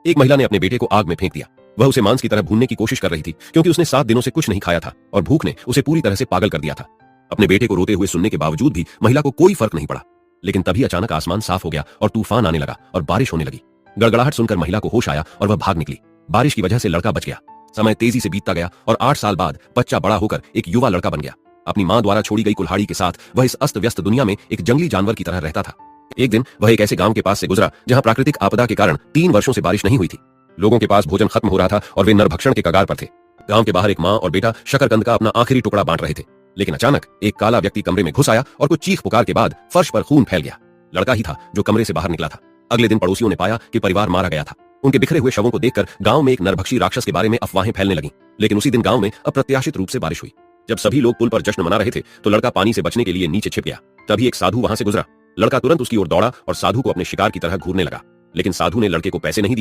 एक महिला ने अपने बेटे को आग में फेंक दिया। वह उसे मांस की तरह भूनने की कोशिश कर रही थी, क्योंकि उसने 7 दिनों से कुछ नहीं खाया था और भूख ने उसे पूरी तरह से पागल कर दिया था। अपने बेटे को रोते हुए सुनने के बावजूद भी महिला को कोई फर्क नहीं पड़ा। लेकिन तभी अचानक आसमान साफ हो गया और तूफान आने लगा और बारिश होने लगी। गड़गड़ाहट सुनकर महिला को होश आया और वह भाग निकली। बारिश की वजह से लड़का बच गया। समय तेजी से बीतता गया और 8 साल बाद बच्चा बड़ा होकर एक युवा लड़का बन गया। अपनी मां द्वारा छोड़ी गई कुल्हाड़ी के साथ वह इस अस्त व्यस्त दुनिया में एक जंगली जानवर की तरह रहता था। एक दिन वह एक ऐसे गांव के पास से गुजरा जहां प्राकृतिक आपदा के कारण 3 वर्षों से बारिश नहीं हुई थी। लोगों के पास भोजन खत्म हो रहा था और वे नरभक्षण के कगार पर थे। गांव के बाहर एक मां और बेटा शकरकंद का अपना आखिरी टुकड़ा बांट रहे थे। लेकिन अचानक एक काला व्यक्ति कमरे में घुस आया और कुछ चीख पुकार के बाद फर्श पर खून फैल गया। लड़का ही था जो कमरे से बाहर निकला था। अगले दिन पड़ोसियों ने पाया कि परिवार मारा गया था। उनके बिखरे हुए शवों को देखकर गांव में एक नरभक्षी राक्षस के बारे में अफवाहें फैलने लगीं। लेकिन उसी दिन गांव में अप्रत्याशित रूप से बारिश हुई। जब सभी लोग पुल पर जश्न मना रहे थे तो लड़का पानी से बचने के लिए नीचे छिप गया। तभी एक साधु वहां से गुजरा। लड़का तुरंत उसकी ओर दौड़ा और साधु को अपने शिकार की तरह घूरने लगा। लेकिन साधु ने लड़के को पैसे नहीं दिए